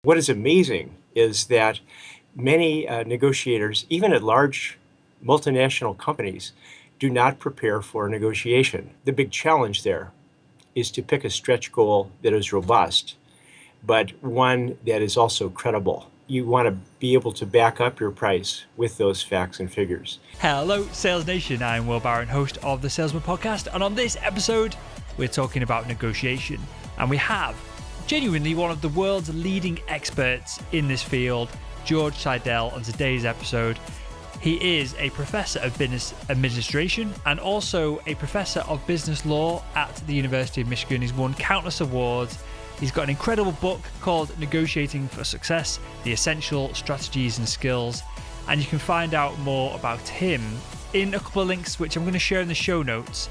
what is amazing is that many negotiators, even at large multinational companies, do not prepare for a negotiation. The big challenge there is to pick a stretch goal that is robust, but one that is also credible. You want to be able to back up your price with those facts and figures. Hello, Sales Nation. I'm Will Barron, host of the Salesman Podcast, and on this episode, we're talking about negotiation. And we have genuinely one of the world's leading experts in this field, George Siedel, on today's episode. He is a professor of business administration and also a professor of business law at the University of Michigan. He's won countless awards. He's got an incredible book called Negotiating for Success, The Essential Strategies and Skills. And you can find out more about him in a couple of links, which I'm going to share in the show notes.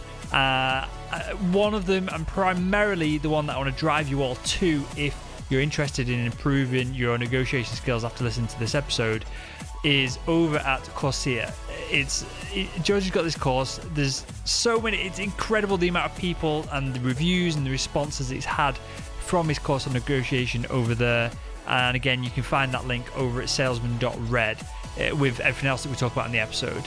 One of them, and primarily the one that I want to drive you all to if you're interested in improving your negotiation skills after listening to this episode, is over at Coursera. George has got this course. There's so many, it's incredible the amount of people and the reviews and the responses it's had from his course on negotiation over there. And again, you can find that link over at salesman.red with everything else that we talk about in the episode.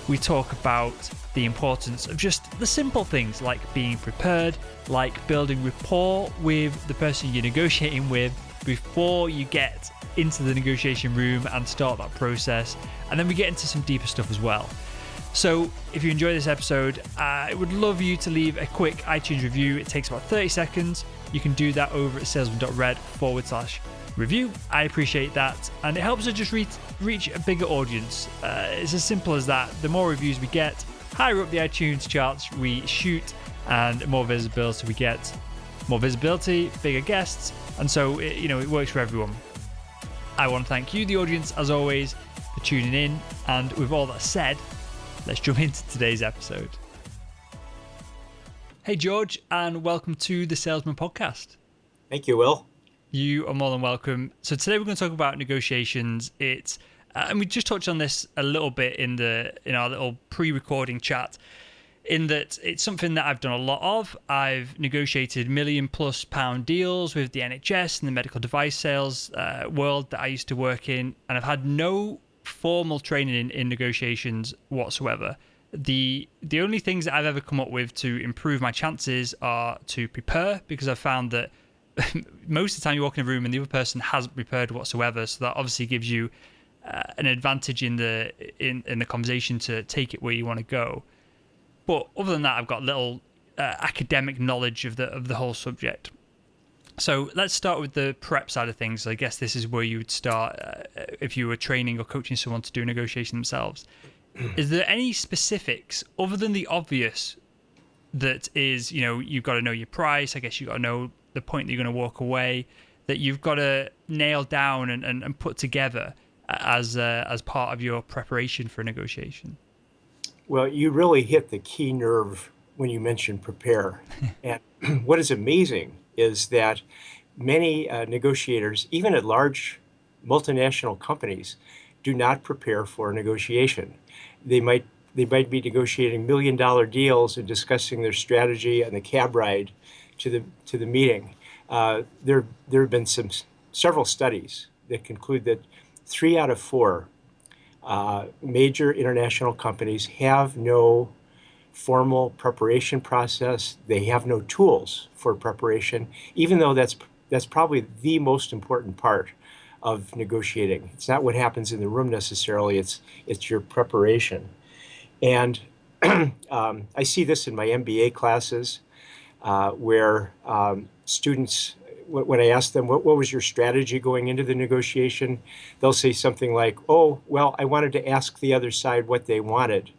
We talk about the importance of just the simple things like being prepared, like building rapport with the person you're negotiating with before you get into the negotiation room and start that process. And then we get into some deeper stuff as well. So if you enjoy this episode, I would love you to leave a quick iTunes review. It takes about 30 seconds. You can do that over at salesman.red/review. I appreciate that. And it helps us just reach a bigger audience. It's as simple as that. The more reviews we get, higher up the iTunes charts we shoot, and more visibility we get. More visibility, bigger guests. And so, it works for everyone. I want to thank you, the audience, as always, for tuning in. And with all that said, let's jump into today's episode. Hey, George, and welcome to the Salesman Podcast. Thank you, Will. You are more than welcome. So today we're going to talk about negotiations. And we just touched on this a little bit in our little pre-recording chat, in that it's something that I've done a lot of. I've negotiated £1 million+ deals with the NHS and the medical device sales world that I used to work in, and I've had no formal training in negotiations whatsoever. The only things that I've ever come up with to improve my chances are to prepare, because I've found that most of the time you walk in a room and the other person hasn't prepared whatsoever, so that obviously gives you an advantage in the conversation to take it where you want to go. But other than that, I've got little academic knowledge of the whole subject. So let's start with the prep side of things. I guess this is where you would start if you were training or coaching someone to do negotiation themselves. Is there any specifics other than the obvious that is, you've got to know your price? I guess you've got to know the point that you're going to walk away, that you've got to nail down and put together as part of your preparation for a negotiation? Well, you really hit the key nerve when you mentioned prepare. And what is amazing is that many negotiators, even at large multinational companies, do not prepare for a negotiation. They might be negotiating $1 million deals and discussing their strategy on the cab ride to the meeting. There have been several studies that conclude that 3 out of 4 major international companies have no formal preparation process. They have no tools for preparation, even though that's probably the most important part of negotiating. It's not what happens in the room necessarily, it's your preparation. And I see this in my MBA classes where students, when I ask them, what was your strategy going into the negotiation, they'll say something like, oh, well, I wanted to ask the other side what they wanted,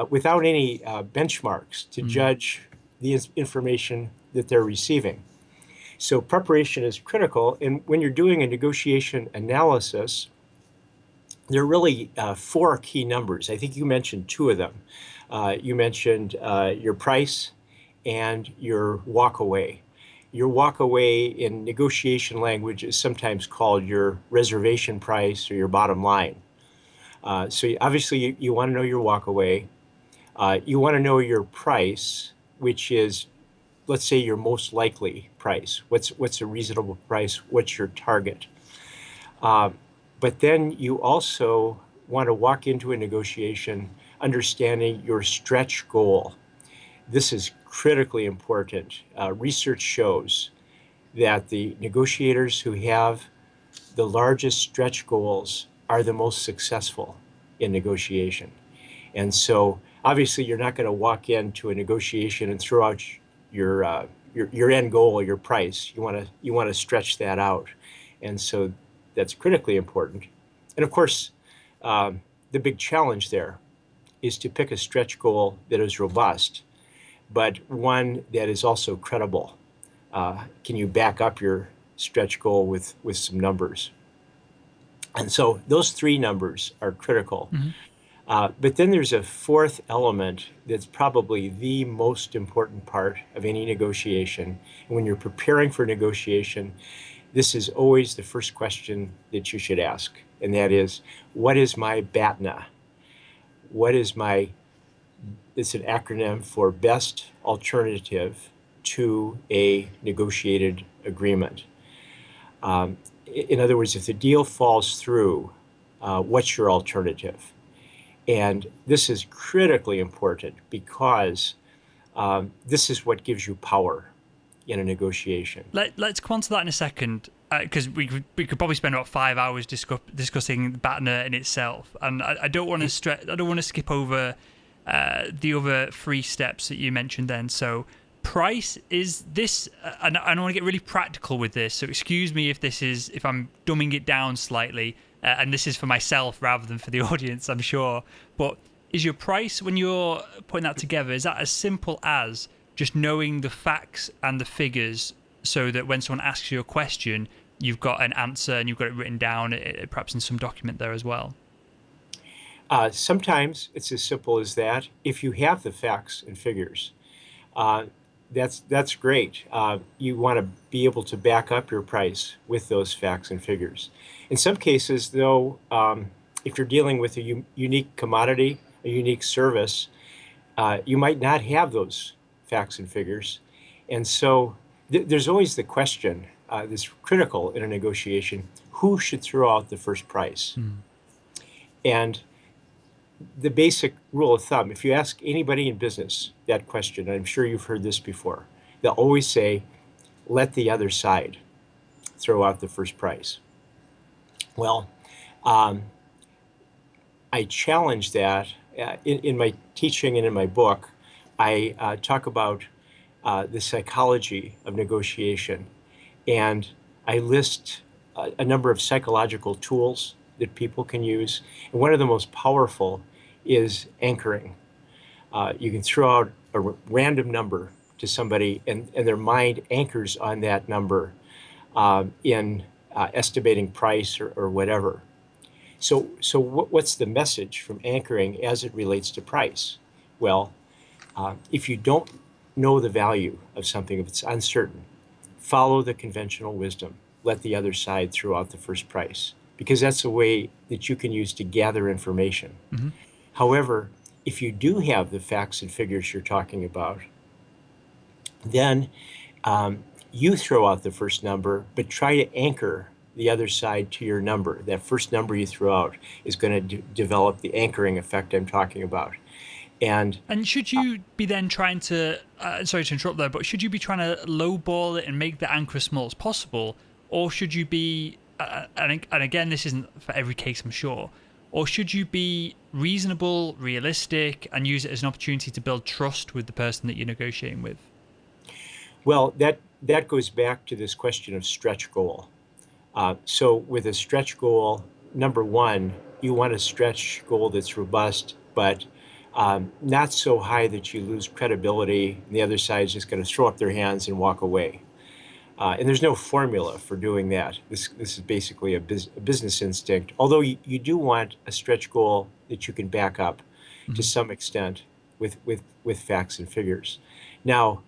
without any benchmarks to judge the information that they're receiving. So preparation is critical. And when you're doing a negotiation analysis, there are really 4 key numbers. I think you mentioned 2 of them. You mentioned your price and your walk away. Your walk away in negotiation language is sometimes called your reservation price or your bottom line. So obviously you want to know your walk away. You want to know your price, which is, let's say, your most likely price. What's a reasonable price? What's your target? But then you also want to walk into a negotiation understanding your stretch goal. This is critically important. Research shows that the negotiators who have the largest stretch goals are the most successful in negotiation. And so obviously you're not going to walk into a negotiation and throw out your end goal or your price. You want to stretch that out. And so that's critically important. And of course, the big challenge there is to pick a stretch goal that is robust, but one that is also credible. Can you back up your stretch goal with some numbers? And so those three numbers are critical. But then there's a fourth element that's probably the most important part of any negotiation. And when you're preparing for negotiation, this is always the first question that you should ask. And that is, what is my BATANA? It's an acronym for best alternative to a negotiated agreement. In other words, if the deal falls through, what's your alternative? And this is critically important because this is what gives you power in a negotiation. Let's come on to that in a second, because we could probably spend about 5 hours discussing BATANA in itself, and I don't want to I don't want to skip over the other three steps that you mentioned then. So price is this, and I want to get really practical with this. So excuse me if I'm dumbing it down slightly. And this is for myself rather than for the audience, I'm sure. But is your price, when you're putting that together, is that as simple as just knowing the facts and the figures so that when someone asks you a question, you've got an answer and you've got it written down, perhaps in some document there as well? Sometimes it's as simple as that. If you have the facts and figures, that's great. You want to be able to back up your price with those facts and figures. In some cases, though, if you're dealing with a unique commodity, a unique service, you might not have those facts and figures. And so there's always the question that's critical in a negotiation: who should throw out the first price? And the basic rule of thumb, if you ask anybody in business that question, and I'm sure you've heard this before, they'll always say, let the other side throw out the first price. Well, I challenge that. In my teaching and in my book, I talk about the psychology of negotiation, and I list a number of psychological tools that people can use. And one of the most powerful is anchoring. You can throw out a random number to somebody, and their mind anchors on that number in estimating price or whatever. So what's the message from anchoring as it relates to price? Well, if you don't know the value of something, if it's uncertain, follow the conventional wisdom. Let the other side throw out the first price, because that's a way that you can use to gather information. However, if you do have the facts and figures you're talking about, then you throw out the first number, but try to anchor the other side to your number. That first number you throw out is going to develop the anchoring effect I'm talking about. And should you be then trying to, sorry to interrupt there, but should you be trying to lowball it and make the anchor as small as possible? Or should you be, and again, this isn't for every case, I'm sure, or should you be reasonable, realistic, and use it as an opportunity to build trust with the person that you're negotiating with? Well, that goes back to this question of stretch goal. So with a stretch goal, number one, you want a stretch goal that's robust, but not so high that you lose credibility and the other side is just going to throw up their hands and walk away. And there's no formula for doing that. This is basically a business instinct, although you do want a stretch goal that you can back up to some extent with facts and figures. Now,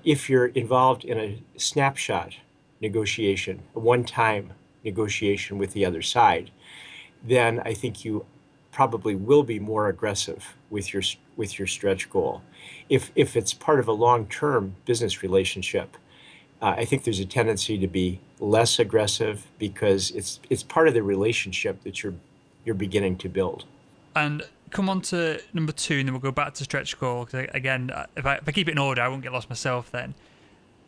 if you're involved in a snapshot negotiation, a one-time negotiation with the other side, then I think you probably will be more aggressive with your stretch goal. If it's part of a long-term business relationship, I think there's a tendency to be less aggressive because it's part of the relationship that you're beginning to build. And come on to number 2, and then we'll go back to stretch goal. Because again, if I keep it in order, I won't get lost myself. Then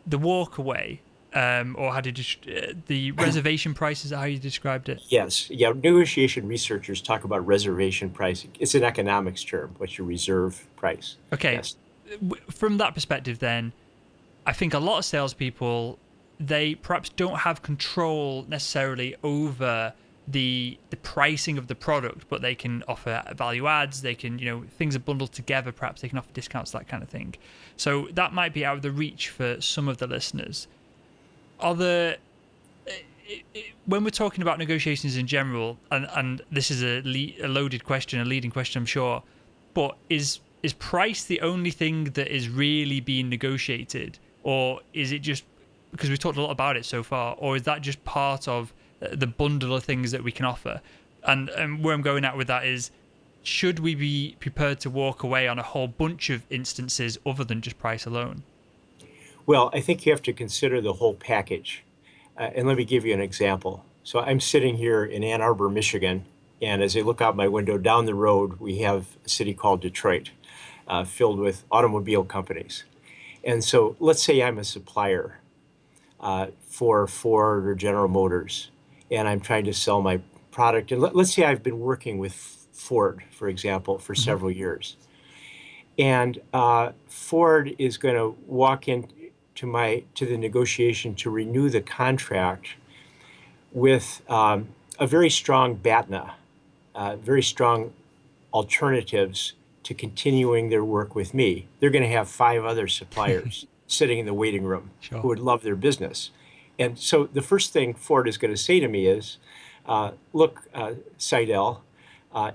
the walk away, or how did you, the reservation price, is how you described it? Yes, yeah. Negotiation researchers talk about reservation pricing. It's an economics term. What's your reserve price? Okay. Yes. From that perspective, then, I think a lot of salespeople, they perhaps don't have control necessarily over the pricing of the product, but they can offer value adds. They can, things are bundled together. Perhaps they can offer discounts, that kind of thing. So that might be out of the reach for some of the listeners. When we're talking about negotiations in general, and this is a loaded question, a leading question, I'm sure, but is price the only thing that is really being negotiated, or is it just, because we've talked a lot about it so far, or is that just part of the bundle of things that we can offer? And where I'm going at with that is, should we be prepared to walk away on a whole bunch of instances other than just price alone? Well, I think you have to consider the whole package. And let me give you an example. So I'm sitting here in Ann Arbor, Michigan, and as I look out my window down the road, we have a city called Detroit, filled with automobile companies. And so let's say I'm a supplier for Ford or General Motors, and I'm trying to sell my product. And let's say I've been working with Ford, for example, for several years. And Ford is going to walk into the negotiation to renew the contract with a very strong BATANA, very strong alternatives to continuing their work with me. They're going to have 5 other suppliers sitting in the waiting room who would love their business. And so the first thing Ford is going to say to me is, look, Siedel,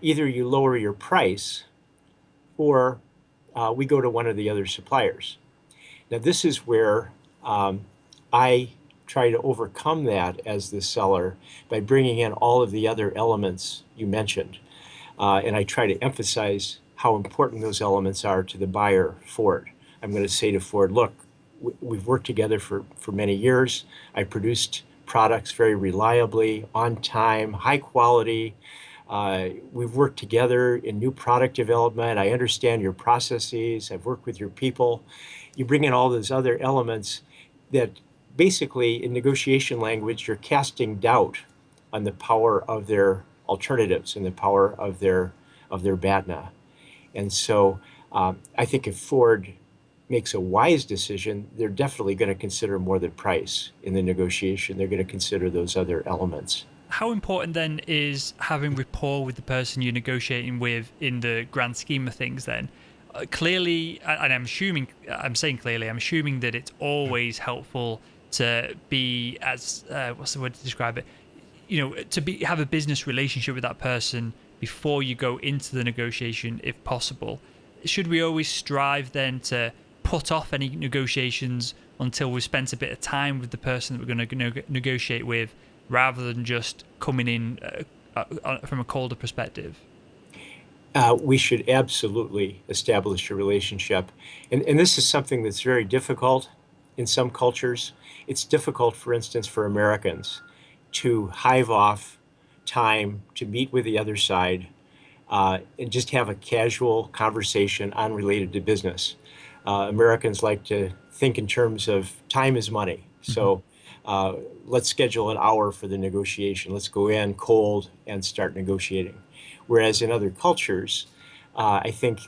either you lower your price or we go to one of the other suppliers. Now, this is where I try to overcome that as the seller by bringing in all of the other elements you mentioned. And I try to emphasize how important those elements are to the buyer, Ford. I'm going to say to Ford, look, we've worked together for many years. I produced products very reliably, on time, high quality. We've worked together in new product development. I understand your processes. I've worked with your people. You bring in all those other elements that basically, in negotiation language, you're casting doubt on the power of their alternatives and the power of their BATANA. And so I think if Ford makes a wise decision, they're definitely going to consider more than price in the negotiation. They're going to consider those other elements. How important then is having rapport with the person you're negotiating with in the grand scheme of things then? Clearly, and I'm assuming that it's always helpful to be as, what's the word to describe it? Have a business relationship with that person before you go into the negotiation, if possible. Should we always strive then to put off any negotiations until we've spent a bit of time with the person that we're going to negotiate with, rather than just coming in from a colder perspective? We should absolutely establish a relationship. And this is something that's very difficult in some cultures. It's difficult, for instance, for Americans to hive off time to meet with the other side and just have a casual conversation unrelated to business. Americans like to think in terms of time is money. So let's schedule an hour for the negotiation. Let's go in cold and start negotiating. Whereas in other cultures, I think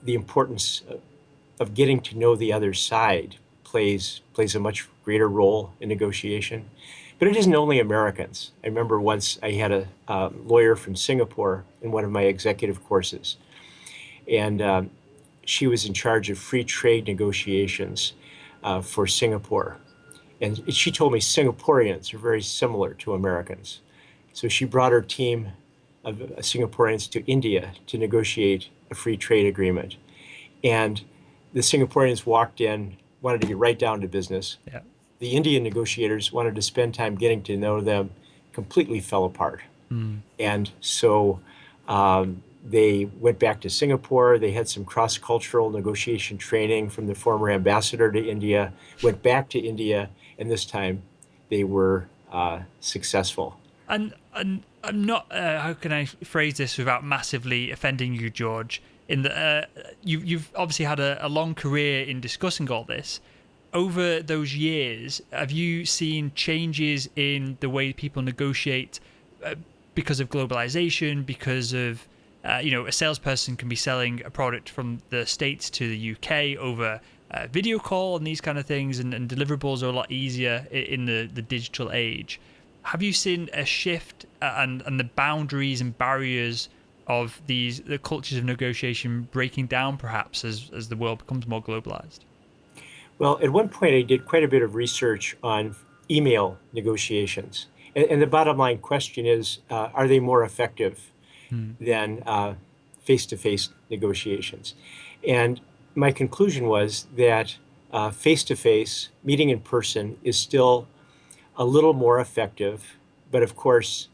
the importance of getting to know the other side plays a much greater role in negotiation. But it isn't only Americans. I remember once I had a lawyer from Singapore in one of my executive courses, and she was in charge of free trade negotiations for Singapore. And she told me Singaporeans are very similar to Americans. So she brought her team of Singaporeans to India to negotiate a free trade agreement. And the Singaporeans walked in, wanted to get right down to business. Yeah. The Indian negotiators wanted to spend time getting to know them, completely fell apart. And so They went back to Singapore. They had some cross-cultural negotiation training from the former ambassador to India, went back to India, and this time they were successful. And I'm not. How can I phrase this without massively offending you, George? In that you've obviously had a long career in discussing all this. Over those years, have you seen changes in the way people negotiate because of globalization? Because of a salesperson can be selling a product from the States to the UK over video call and these kind of things, and deliverables are a lot easier in the digital age. Have you seen a shift and the boundaries and barriers of the cultures of negotiation breaking down, perhaps, as the world becomes more globalized? Well, at one point, I did quite a bit of research on email negotiations. And the bottom line question is, are they more effective than face-to-face negotiations? And my conclusion was that face-to-face, meeting in person, is still a little more effective. But of course,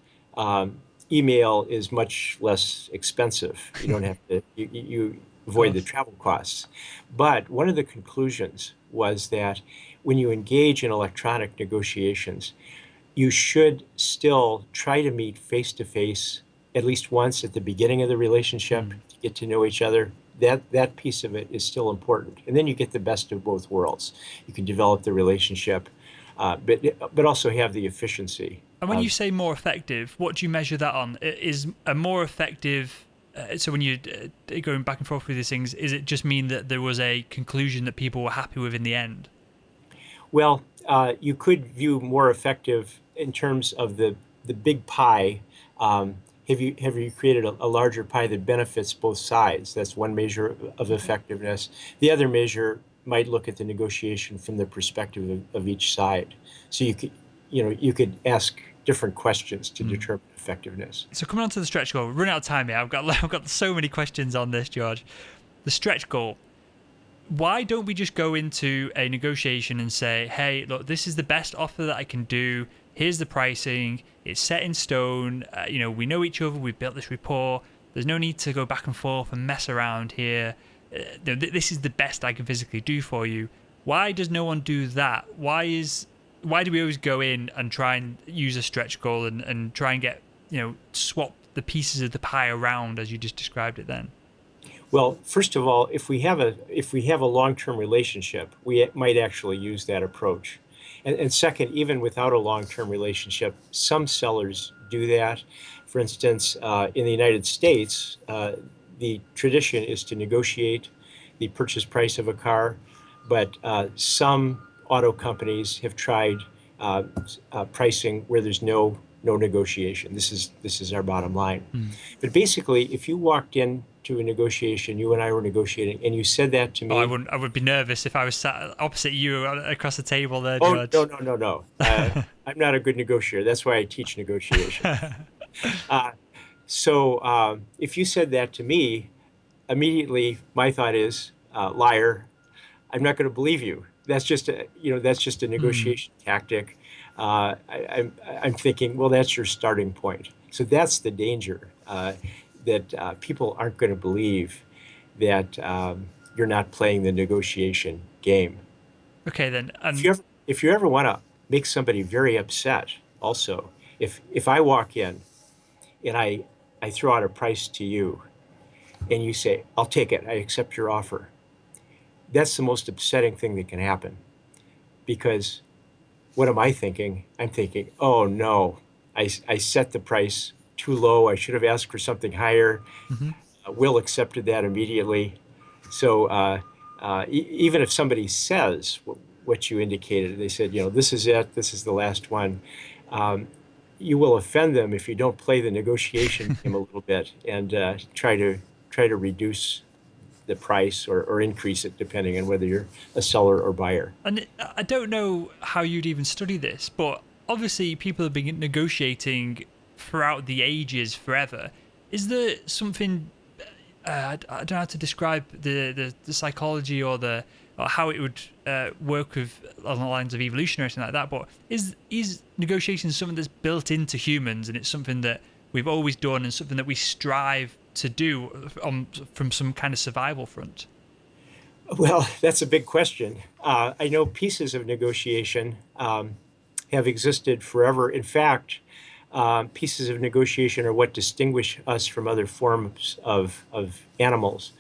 email is much less expensive. You don't have to, you avoid the travel costs. But one of the conclusions was that when you engage in electronic negotiations, you should still try to meet face-to-face at least once at the beginning of the relationship to get to know each other. That piece of it is still important. And then you get the best of both worlds. You can develop the relationship, but also have the efficiency. And when you say more effective, what do you measure that on? Is a more effective... so when you're going back and forth with these things, is it just mean that there was a conclusion that people were happy with in the end? Well, you could view more effective in terms of the big pie. Have you created a larger pie that benefits both sides? That's one measure of effectiveness. The other measure might look at the negotiation from the perspective of each side. So you could ask different questions to determine effectiveness. So coming on to the stretch goal, we're running out of time here. I've got so many questions on this, George. The stretch goal. Why don't we just go into a negotiation and say, hey, look, this is the best offer that I can do. Here's the pricing. It's set in stone. We know each other. We've built this rapport. There's no need to go back and forth and mess around here. This is the best I can physically do for you. Why does no one do that? Why do we always go in and try and use a stretch goal and try and get, swap the pieces of the pie around as you just described it then? Well, first of all, if we have a long-term relationship, we might actually use that approach. And second, even without a long-term relationship, some sellers do that. For instance, in the United States, the tradition is to negotiate the purchase price of a car, but some auto companies have tried pricing where there's no negotiation. This is our bottom line. But basically, if you walked into a negotiation, you and I were negotiating, and you said that to me. I would be nervous if I was sat opposite you across the table there, George. Oh, no. I'm not a good negotiator. That's why I teach negotiation. So if you said that to me, immediately my thought is, liar. I'm not going to believe you. That's just a negotiation tactic. I'm thinking, well, that's your starting point. So that's the danger, that people aren't going to believe that you're not playing the negotiation game. Okay, then. If you ever want to make somebody very upset, also, if I walk in and I throw out a price to you and you say, I'll take it, I accept your offer, that's the most upsetting thing that can happen. Because what am I thinking? I'm thinking, oh no, I set the price too low. I should have asked for something higher. Will accepted that immediately. So even if somebody says what you indicated, they said, this is it, this is the last one, you will offend them if you don't play the negotiation game a little bit and try to reduce the price or increase it depending on whether you're a seller or buyer. And I don't know how you'd even study this, but obviously people have been negotiating throughout the ages forever. Is there something, I don't know how to describe the psychology or how it would work on the lines of evolution or anything like that, but is negotiation something that's built into humans and it's something that we've always done and something that we strive to do from some kind of survival front? Well, that's a big question. I know pieces of negotiation have existed forever. In fact, pieces of negotiation are what distinguish us from other forms of animals.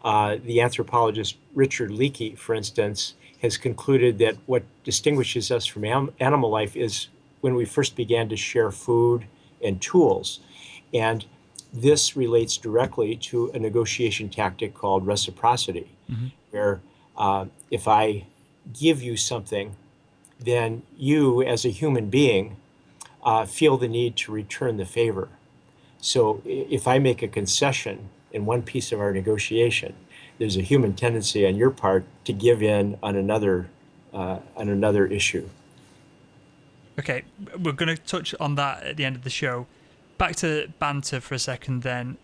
The anthropologist Richard Leakey, for instance, has concluded that what distinguishes us from animal life is when we first began to share food and tools. And this relates directly to a negotiation tactic called reciprocity, where if I give you something, then you, as a human being, feel the need to return the favor. So if I make a concession in one piece of our negotiation, there's a human tendency on your part to give in on another issue. Okay, we're going to touch on that at the end of the show. Back to banter for a second then.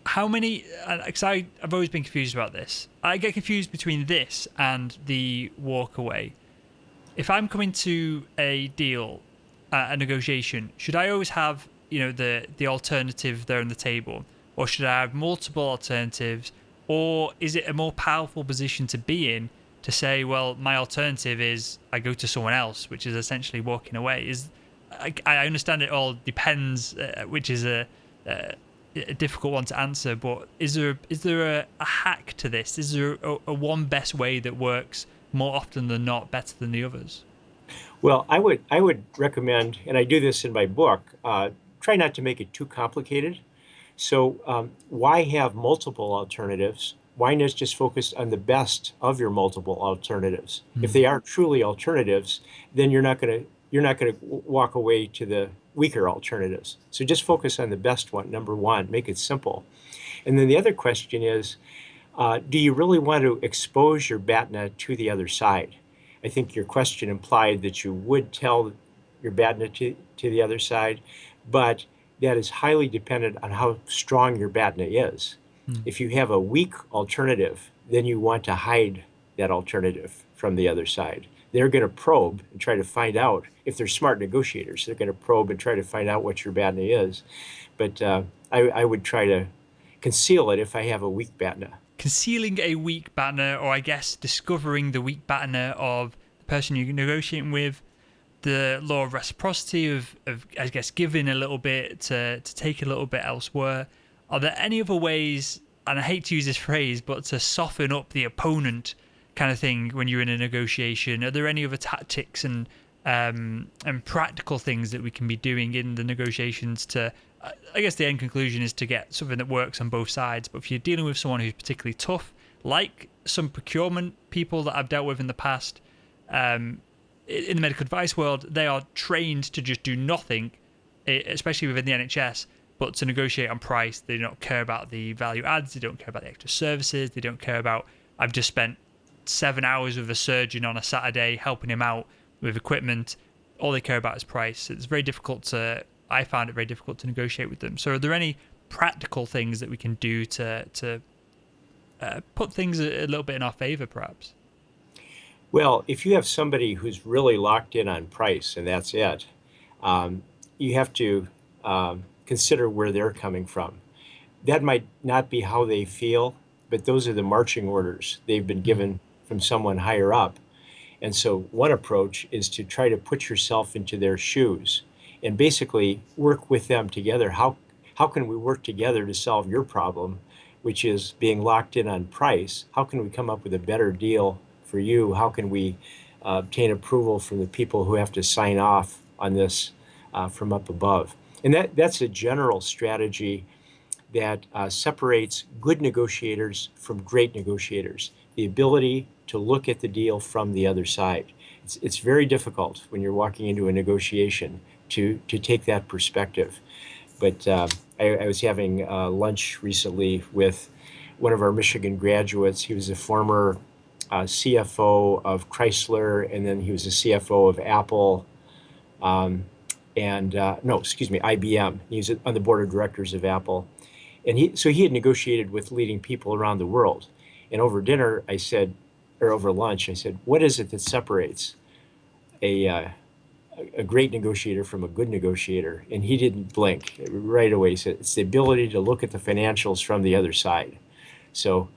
How many, because I've always been confused about this. I get confused between this and the walk away. If I'm coming to a deal, a negotiation, should I always have, the alternative there on the table? Or should I have multiple alternatives? Or is it a more powerful position to be in to say, well, my alternative is I go to someone else, which is essentially walking away? I understand it all depends, which is a difficult one to answer, but is there a hack to this? Is there a one best way that works more often than not better than the others? Well, I would recommend, and I do this in my book, try not to make it too complicated. So why have multiple alternatives? Why not just focus on the best of your multiple alternatives? If they are truly alternatives, then you're not going to walk away to the weaker alternatives. So just focus on the best one, number one, make it simple. And then the other question is, do you really want to expose your BATANA to the other side? I think your question implied that you would tell your BATANA to the other side, but that is highly dependent on how strong your BATANA is. If you have a weak alternative, then you want to hide that alternative from the other side. They're going to probe and try to find out. If they're smart negotiators, they're going to probe and try to find out what your BATANA is. But I would try to conceal it if I have a weak BATANA. Concealing a weak BATANA, or I guess discovering the weak BATANA of the person you're negotiating with, the law of reciprocity of I guess giving a little bit to take a little bit elsewhere. Are there any other ways, and I hate to use this phrase, but to soften up the opponent kind of thing when you're in a negotiation? Are there any other tactics and practical things that we can be doing in the negotiations to, I guess the end conclusion is to get something that works on both sides. But if you're dealing with someone who's particularly tough, like some procurement people that I've dealt with in the past, in the medical advice world, they are trained to just do nothing, especially within the NHS, but to negotiate on price. They don't care about the value adds, they don't care about the extra services, they don't care about, I've just spent 7 hours with a surgeon on a Saturday helping him out with equipment. All they care about is price. It's very difficult I found it very difficult to negotiate with them. So are there any practical things that we can do to put things a little bit in our favor, perhaps? Well, if you have somebody who's really locked in on price and that's it, you have to consider where they're coming from. That might not be how they feel, but those are the marching orders they've been given from someone higher up. And so one approach is to try to put yourself into their shoes and basically work with them together. How can we work together to solve your problem, which is being locked in on price? How can we come up with a better deal for you? How can we obtain approval from the people who have to sign off on this from up above? And that's a general strategy that separates good negotiators from great negotiators. The ability to look at the deal from the other side. It's very difficult when you're walking into a negotiation to take that perspective. But I was having lunch recently with one of our Michigan graduates. He was a former CFO of Chrysler, and then he was a CFO of Apple. IBM. He was on the board of directors of Apple. And he had negotiated with leading people around the world. And over dinner, over lunch, I said, what is it that separates a a great negotiator from a good negotiator, and he didn't blink right away. He said, it's the ability to look at the financials from the other side. So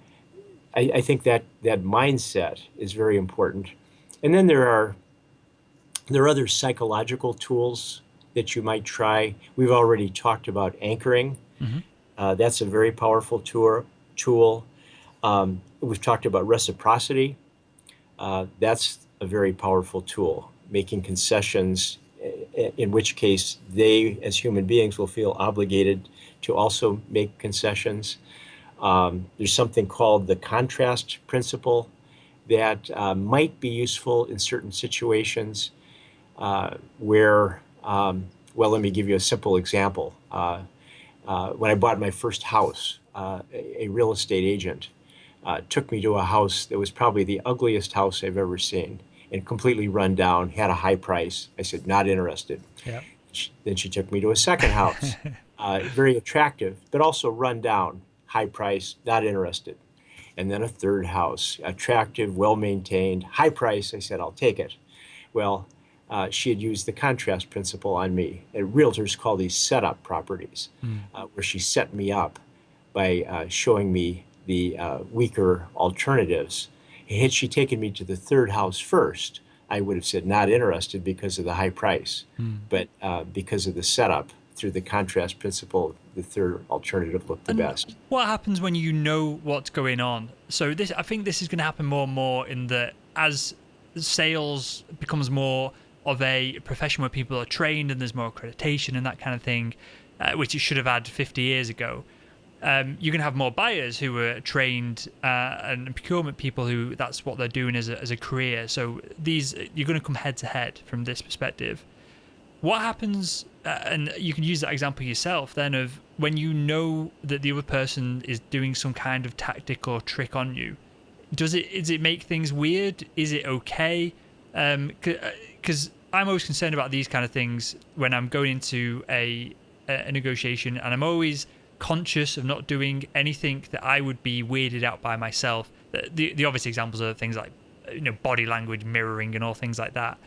I think that mindset is very important. And then there are other psychological tools that you might try. We've already talked about anchoring. That's a very powerful tool. We've talked about reciprocity. That's a very powerful tool, making concessions, in which case they, as human beings, will feel obligated to also make concessions. There's something called the contrast principle that might be useful in certain situations where, well, let me give you a simple example. When I bought my first house, a real estate agent took me to a house that was probably the ugliest house I've ever seen, and completely run down, had a high price. I said, not interested. Yeah. Then she took me to a second house, very attractive, but also run down, high price, not interested. And then a third house, attractive, well-maintained, high price. I said, I'll take it. Well, she had used the contrast principle on me. And realtors call these setup properties, where she set me up by showing me the weaker alternatives. Had she taken me to the third house first, I would have said not interested because of the high price. But because of the setup, through the contrast principle, the third alternative looked the best. What happens when you know what's going on? So I think this is going to happen more and more in that as sales becomes more of a profession where people are trained and there's more accreditation and that kind of thing, which it should have had 50 years ago. You're going to have more buyers who are trained and procurement people who that's what they're doing as a career. So you're going to come head to head from this perspective. What happens, and you can use that example yourself then, of when you know that the other person is doing some kind of tactic or trick on you, does it make things weird? Is it okay? Because I'm always concerned about these kind of things when I'm going into a negotiation, and I'm always conscious of not doing anything that I would be weirded out by myself. The obvious examples are things like body language, mirroring, and all things like that.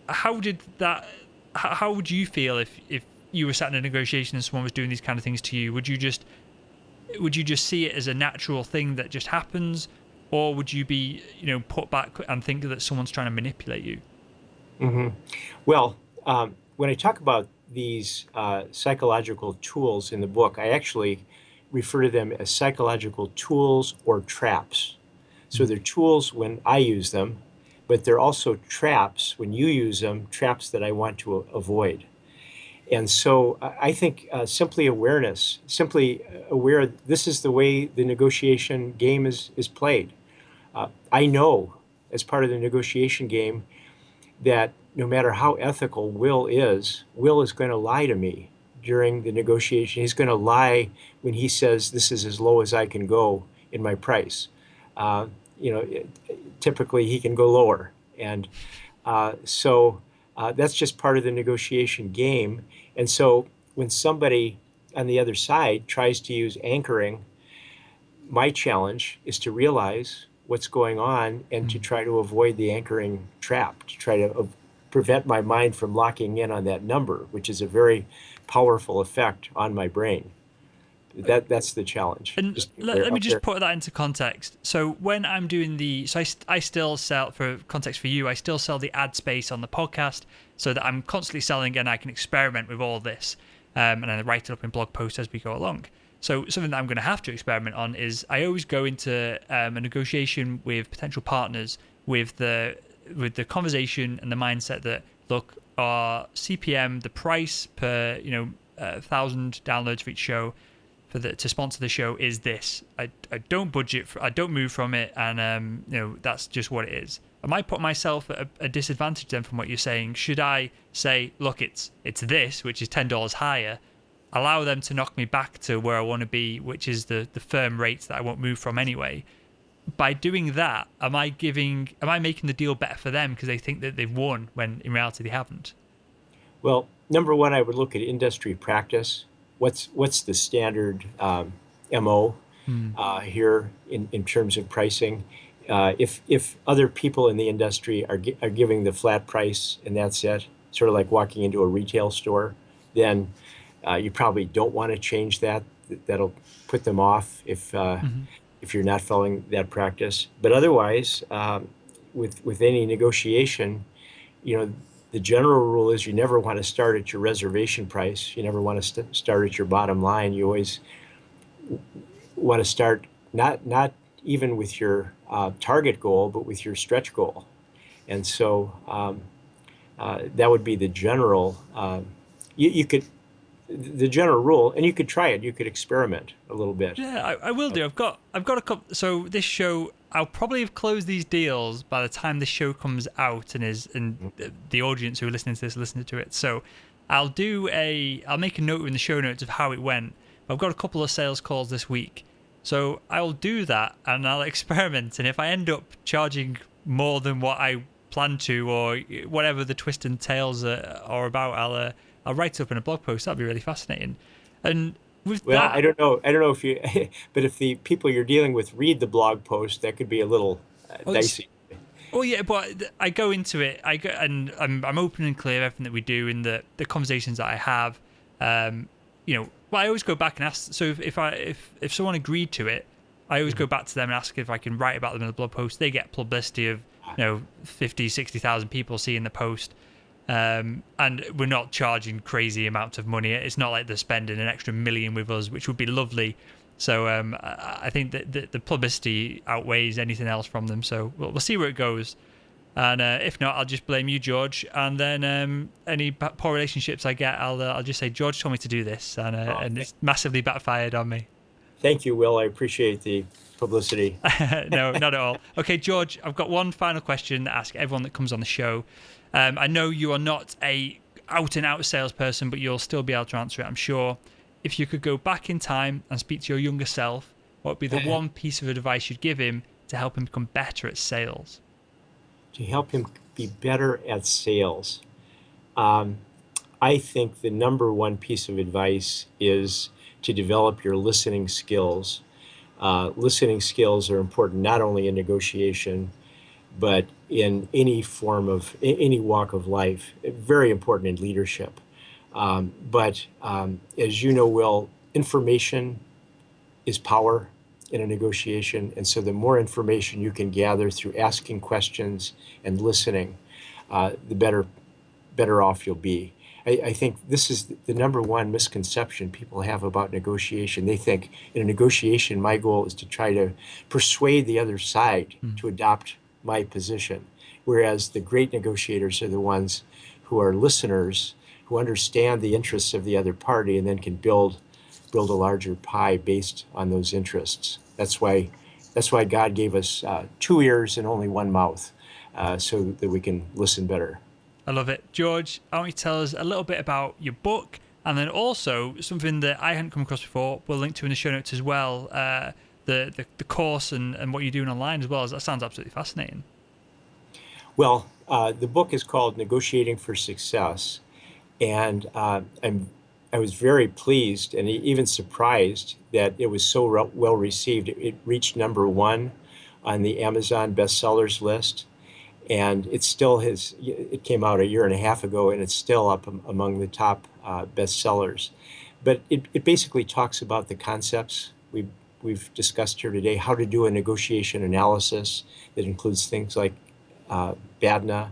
How would you feel if you were sat in a negotiation and someone was doing these kind of things to you? Would you just see it as a natural thing that just happens, or would you be put back and think that someone's trying to manipulate you? Well, when I talk about these psychological tools in the book, I actually refer to them as psychological tools or traps. So they're tools when I use them, but they're also traps when you use them, traps that I want to avoid. And so I think simply aware this is the way the negotiation game is played. I know as part of the negotiation game that no matter how ethical Will is going to lie to me during the negotiation. He's going to lie when he says this is as low as I can go in my price. Typically he can go lower. And so that's just part of the negotiation game. And so when somebody on the other side tries to use anchoring, my challenge is to realize what's going on and to try to avoid the anchoring trap, to try to prevent my mind from locking in on that number, which is a very powerful effect on my brain. That's the challenge. And let me just put that into context. So when I'm doing I still sell, for context for you, I still sell the ad space on the podcast, so that I'm constantly selling and I can experiment with all this, and I write it up in blog posts as we go along. So something that I'm going to have to experiment on is I always go into a negotiation with potential partners with the conversation and the mindset that, look, our CPM, the price per 1,000 downloads for each show to sponsor the show is this. I don't budget I don't move from it, and that's just what it is. Am I putting myself at a disadvantage then from what you're saying? Should I say, look, it's this, which is $10 higher, allow them to knock me back to where I want to be, which is the firm rates that I won't move from anyway? By doing that, am I making the deal better for them because they think that they've won when in reality they haven't? Well, number one, I would look at industry practice. What's the standard MO here in terms of pricing? If other people in the industry are giving the flat price and that's it, sort of like walking into a retail store, then you probably don't want to change that. That'll put them off if you're not following that practice. But otherwise, with any negotiation, you know, the general rule is you never want to start at your reservation price. You never want to start at your bottom line. You always want to start not even with your target goal, but with your stretch goal. And so that would be the general. You could the general rule, and you could try it. You could experiment a little bit. Yeah, I will do. I've got a couple. So this show, I'll probably have closed these deals by the time this show comes out and the audience who are listening to this listen to it. So I'll make a note in the show notes of how it went. I've got a couple of sales calls this week, so I'll do that and I'll experiment. And if I end up charging more than what I plan to, or whatever the twist and tails are about, I'll write it up in a blog post. That'd be really fascinating. And I don't know if you, but if the people you're dealing with read the blog post, that could be a little dicey. Well, yeah, but I go into it. And I'm open and clear everything that we do in the conversations that I have. Well, I always go back and ask. So if someone agreed to it, I always go back to them and ask if I can write about them in the blog post. They get publicity of 50, 60,000 people seeing the post. And we're not charging crazy amounts of money. It's not like they're spending an extra $1 million with us, which would be lovely. So I think that the publicity outweighs anything else from them. So we'll see where it goes. And if not, I'll just blame you, George. And then any poor relationships I get, I'll just say, George told me to do this. And it's massively backfired on me. Thank you, Will. I appreciate the publicity. No, not at all. Okay, George, I've got one final question to ask everyone that comes on the show. I know you are not a out-and-out salesperson, but you'll still be able to answer it, I'm sure. If you could go back in time and speak to your younger self, what would be the one piece of advice you'd give him to help him become better at sales? To help him be better at sales, I think the number one piece of advice is to develop your listening skills. Listening skills are important not only in negotiation, but in any walk of life. Very important in leadership. But as you know, Will, information is power in a negotiation. And so the more information you can gather through asking questions and listening, the better off you'll be. I think this is the number one misconception people have about negotiation. They think in a negotiation, my goal is to try to persuade the other side to adopt my position. Whereas the great negotiators are the ones who are listeners, who understand the interests of the other party and then can build a larger pie based on those interests. That's why God gave us 2 ears and only 1 mouth, so that we can listen better. I love it. George, I want you to tell us a little bit about your book, and then also something that I hadn't come across before, we'll link to in the show notes as well, the course and what you're doing online as well. That sounds absolutely fascinating. Well, the book is called Negotiating for Success, and I was very pleased and even surprised that it was so well received. It reached number 1 on the Amazon bestsellers list, and it came out 1.5 years ago, and it's still up among the top bestsellers. But it basically talks about the concepts we've discussed here today, how to do a negotiation analysis that includes things like BATANA,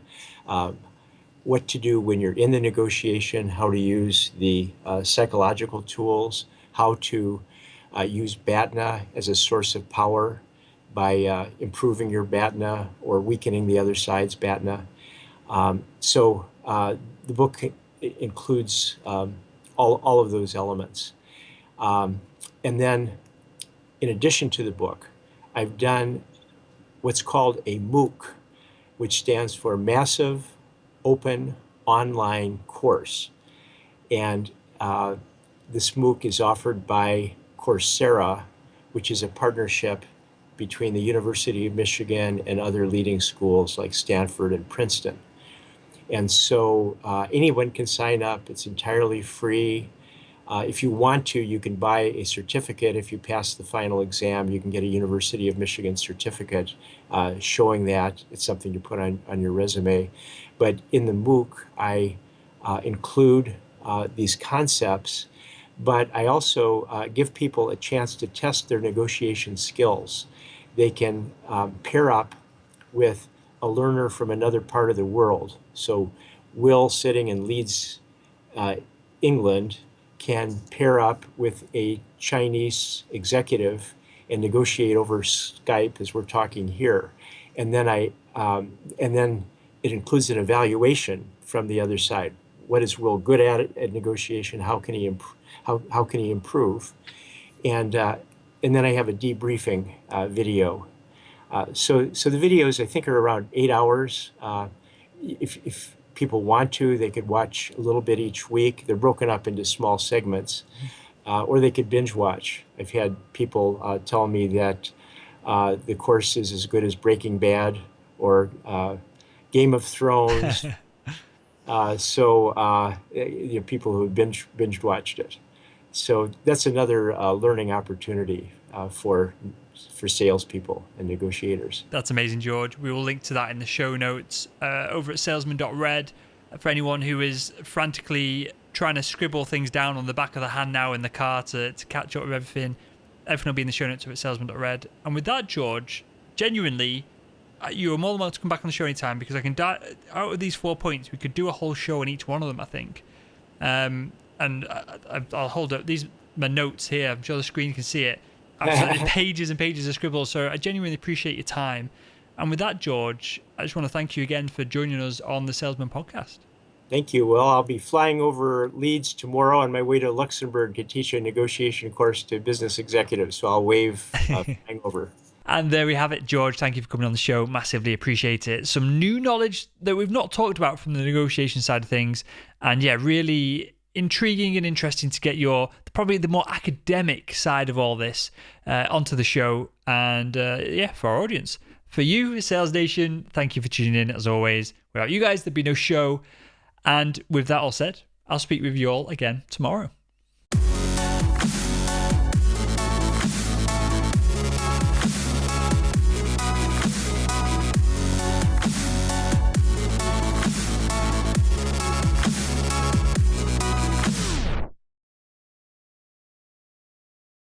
what to do when you're in the negotiation, how to use the psychological tools, how to use BATANA as a source of power by improving your BATANA or weakening the other side's BATANA. So the book includes all of those elements. And then in addition to the book, I've done what's called a Mooc, which stands for Massive Open Online Course. And this Mooc is offered by Coursera, which is a partnership between the University of Michigan and other leading schools like Stanford and Princeton. And so anyone can sign up. It's entirely free. If you want to, you can buy a certificate. If you pass the final exam, you can get a University of Michigan certificate showing that. It's something to put on your resume. But in the Mooc, I include these concepts, but I also give people a chance to test their negotiation skills. They can pair up with a learner from another part of the world. So Will, sitting in Leeds, England, can pair up with a Chinese executive and negotiate over Skype as we're talking here. And then it includes an evaluation from the other side. What is Will good at negotiation? How can he improve? And then I have a debriefing video. So the videos, I think, are around 8 hours. If people want to, they could watch a little bit each week. They're broken up into small segments, or they could binge watch. I've had people tell me that the course is as good as Breaking Bad or Game of Thrones. People who binge watched it. So that's another learning opportunity for salespeople and negotiators. That's amazing, George. We will link to that in the show notes over at salesman.red for anyone who is frantically trying to scribble things down on the back of the hand now in the car to catch up with everything. Everything will be in the show notes over at salesman.red. And with that, George, genuinely, you are more than welcome to come back on the show anytime, because I can out of these 4 points, we could do a whole show on each one of them, I think. And I'll hold up my notes here. I'm sure the screen can see it. Absolutely pages and pages of scribbles. So I genuinely appreciate your time. And with that, George, I just want to thank you again for joining us on the Salesman Podcast. Thank you. Well, I'll be flying over Leeds tomorrow on my way to Luxembourg to teach a negotiation course to business executives. So I'll wave flying over. And there we have it, George. Thank you for coming on the show. Massively appreciate it. Some new knowledge that we've not talked about from the negotiation side of things. And yeah, really intriguing and interesting to get probably the more academic side of all this onto the show. And for our audience. For you, Sales Nation, thank you for tuning in as always. Without you guys, there'd be no show. And with that all said, I'll speak with you all again tomorrow.